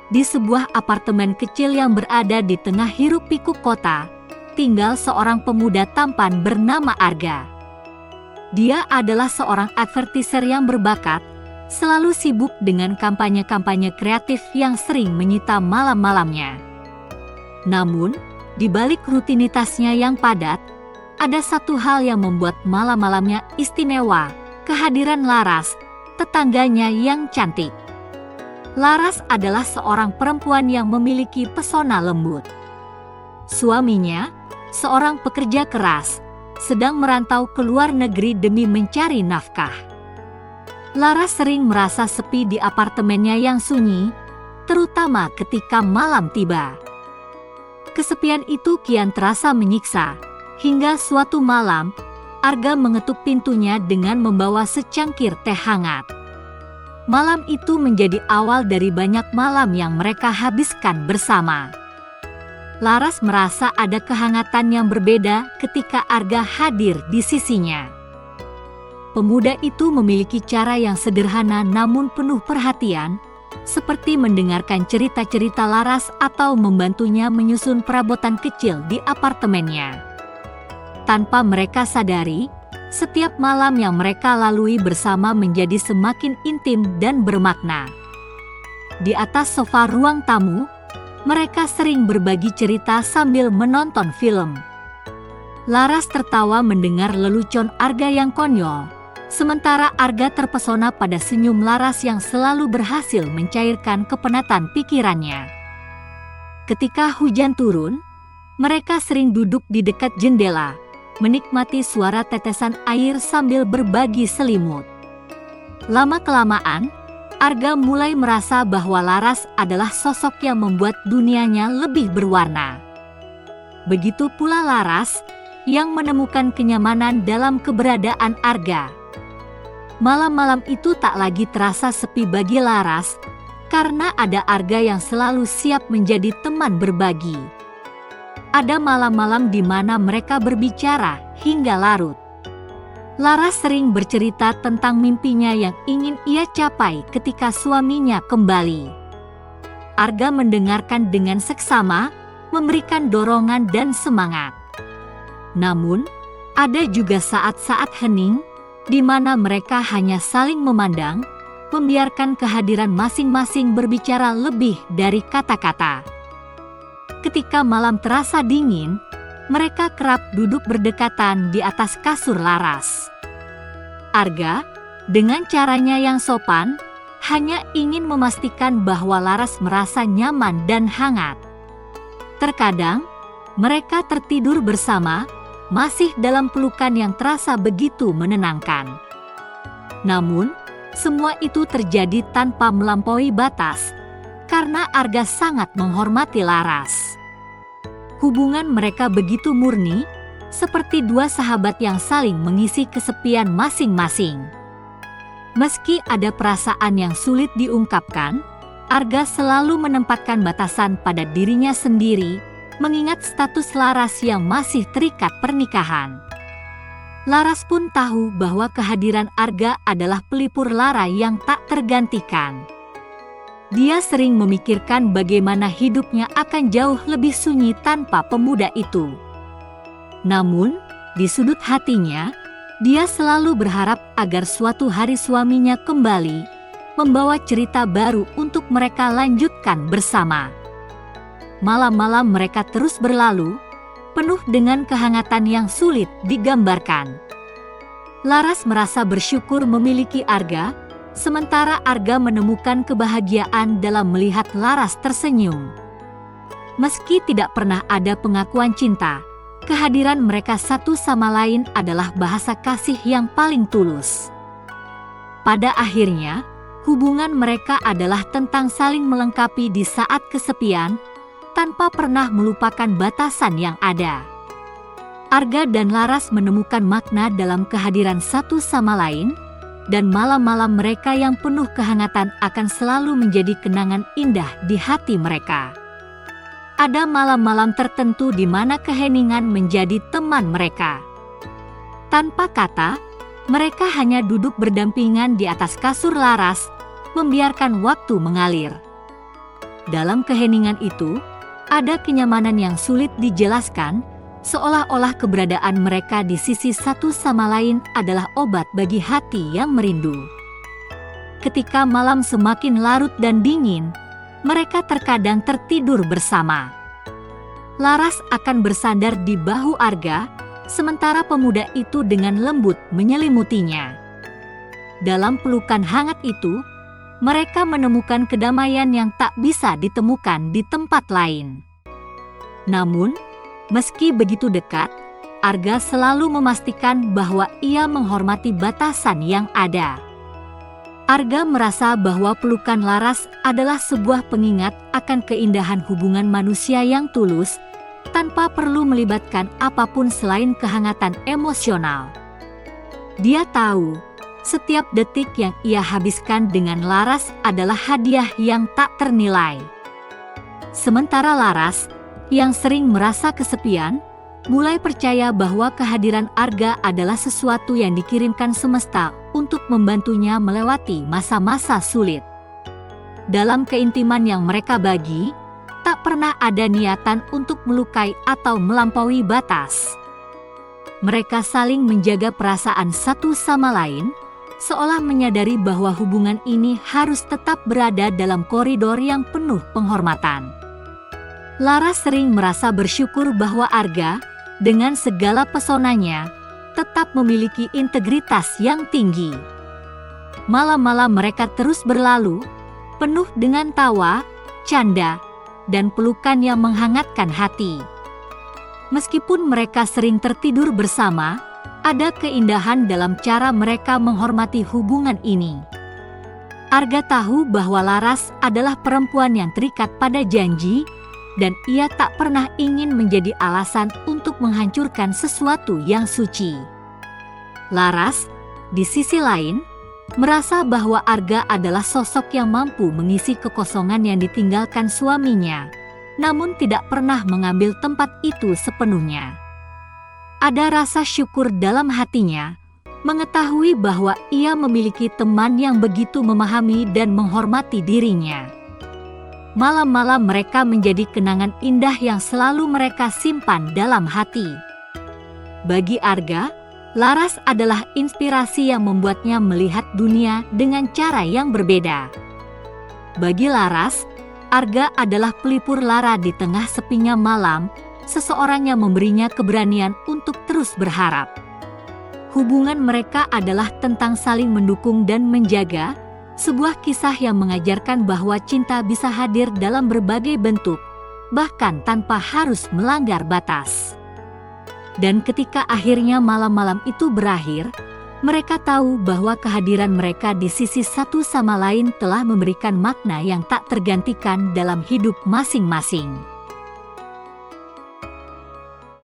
di sebuah apartemen kecil yang berada di tengah hiruk-pikuk kota, tinggal seorang pemuda tampan bernama Arga. Dia adalah seorang advertiser yang berbakat, selalu sibuk dengan kampanye-kampanye kreatif yang sering menyita malam-malamnya. Namun, di balik rutinitasnya yang padat, ada satu hal yang membuat malam-malamnya istimewa: kehadiran Laras, tetangganya yang cantik. Laras adalah seorang perempuan yang memiliki pesona lembut. Suaminya, seorang pekerja keras, sedang merantau ke luar negeri demi mencari nafkah. Laras sering merasa sepi di apartemennya yang sunyi, terutama ketika malam tiba. Kesepian itu kian terasa menyiksa, hingga suatu malam, Arga mengetuk pintunya dengan membawa secangkir teh hangat. Malam itu menjadi awal dari banyak malam yang mereka habiskan bersama. Laras merasa ada kehangatan yang berbeda ketika Arga hadir di sisinya. Pemuda itu memiliki cara yang sederhana namun penuh perhatian, seperti mendengarkan cerita-cerita Laras atau membantunya menyusun perabotan kecil di apartemennya. Tanpa mereka sadari, setiap malam yang mereka lalui bersama menjadi semakin intim dan bermakna. Di atas sofa ruang tamu, mereka sering berbagi cerita sambil menonton film. Laras tertawa mendengar lelucon Arga yang konyol, sementara Arga terpesona pada senyum Laras yang selalu berhasil mencairkan kepenatan pikirannya. Ketika hujan turun, mereka sering duduk di dekat jendela, menikmati suara tetesan air sambil berbagi selimut. Lama-kelamaan, Arga mulai merasa bahwa Laras adalah sosok yang membuat dunianya lebih berwarna. Begitu pula Laras, yang menemukan kenyamanan dalam keberadaan Arga. Malam-malam itu tak lagi terasa sepi bagi Laras, karena ada Arga yang selalu siap menjadi teman berbagi. Ada malam-malam di mana mereka berbicara hingga larut. Laras sering bercerita tentang mimpinya yang ingin ia capai ketika suaminya kembali. Arga mendengarkan dengan seksama, memberikan dorongan dan semangat. Namun, ada juga saat-saat hening, di mana mereka hanya saling memandang, membiarkan kehadiran masing-masing berbicara lebih dari kata-kata. Ketika malam terasa dingin, mereka kerap duduk berdekatan di atas kasur Laras. Arga, dengan caranya yang sopan, hanya ingin memastikan bahwa Laras merasa nyaman dan hangat. Terkadang, mereka tertidur bersama, masih dalam pelukan yang terasa begitu menenangkan. Namun, semua itu terjadi tanpa melampaui batas, karena Arga sangat menghormati Laras. Hubungan mereka begitu murni, seperti dua sahabat yang saling mengisi kesepian masing-masing. Meski ada perasaan yang sulit diungkapkan, Arga selalu menempatkan batasan pada dirinya sendiri, mengingat status Laras yang masih terikat pernikahan. Laras pun tahu bahwa kehadiran Arga adalah pelipur lara yang tak tergantikan. Dia sering memikirkan bagaimana hidupnya akan jauh lebih sunyi tanpa pemuda itu. Namun, di sudut hatinya, dia selalu berharap agar suatu hari suaminya kembali, membawa cerita baru untuk mereka lanjutkan bersama. Malam-malam mereka terus berlalu, penuh dengan kehangatan yang sulit digambarkan. Laras merasa bersyukur memiliki Arga, sementara Arga menemukan kebahagiaan dalam melihat Laras tersenyum. Meski tidak pernah ada pengakuan cinta, kehadiran mereka satu sama lain adalah bahasa kasih yang paling tulus. Pada akhirnya, hubungan mereka adalah tentang saling melengkapi di saat kesepian, tanpa pernah melupakan batasan yang ada. Arga dan Laras menemukan makna dalam kehadiran satu sama lain, dan malam-malam mereka yang penuh kehangatan akan selalu menjadi kenangan indah di hati mereka. Ada malam-malam tertentu di mana keheningan menjadi teman mereka. Tanpa kata, mereka hanya duduk berdampingan di atas kasur Laras, membiarkan waktu mengalir. Dalam keheningan itu, ada kenyamanan yang sulit dijelaskan, seolah-olah keberadaan mereka di sisi satu sama lain adalah obat bagi hati yang merindu. Ketika malam semakin larut dan dingin, mereka terkadang tertidur bersama. Laras akan bersandar di bahu Arga, sementara pemuda itu dengan lembut menyelimutinya. Dalam pelukan hangat itu, mereka menemukan kedamaian yang tak bisa ditemukan di tempat lain. Namun, meski begitu dekat, Arga selalu memastikan bahwa ia menghormati batasan yang ada. Arga merasa bahwa pelukan Laras adalah sebuah pengingat akan keindahan hubungan manusia yang tulus, tanpa perlu melibatkan apapun selain kehangatan emosional. Dia tahu, setiap detik yang ia habiskan dengan Laras adalah hadiah yang tak ternilai. Sementara Laras, yang sering merasa kesepian, mulai percaya bahwa kehadiran Arga adalah sesuatu yang dikirimkan semesta untuk membantunya melewati masa-masa sulit. Dalam keintiman yang mereka bagi, tak pernah ada niatan untuk melukai atau melampaui batas. Mereka saling menjaga perasaan satu sama lain, seolah menyadari bahwa hubungan ini harus tetap berada dalam koridor yang penuh penghormatan. Laras sering merasa bersyukur bahwa Arga, dengan segala pesonanya, tetap memiliki integritas yang tinggi. Malam-malam mereka terus berlalu, penuh dengan tawa, canda, dan pelukan yang menghangatkan hati. Meskipun mereka sering tertidur bersama, ada keindahan dalam cara mereka menghormati hubungan ini. Arga tahu bahwa Laras adalah perempuan yang terikat pada janji, dan ia tak pernah ingin menjadi alasan untuk menghancurkan sesuatu yang suci. Laras, di sisi lain, merasa bahwa Arga adalah sosok yang mampu mengisi kekosongan yang ditinggalkan suaminya, namun tidak pernah mengambil tempat itu sepenuhnya. Ada rasa syukur dalam hatinya, mengetahui bahwa ia memiliki teman yang begitu memahami dan menghormati dirinya. Malam-malam mereka menjadi kenangan indah yang selalu mereka simpan dalam hati. Bagi Arga, Laras adalah inspirasi yang membuatnya melihat dunia dengan cara yang berbeda. Bagi Laras, Arga adalah pelipur lara di tengah sepinya malam, seseorang yang memberinya keberanian untuk terus berharap. Hubungan mereka adalah tentang saling mendukung dan menjaga, sebuah kisah yang mengajarkan bahwa cinta bisa hadir dalam berbagai bentuk, bahkan tanpa harus melanggar batas. Dan ketika akhirnya malam-malam itu berakhir, mereka tahu bahwa kehadiran mereka di sisi satu sama lain telah memberikan makna yang tak tergantikan dalam hidup masing-masing.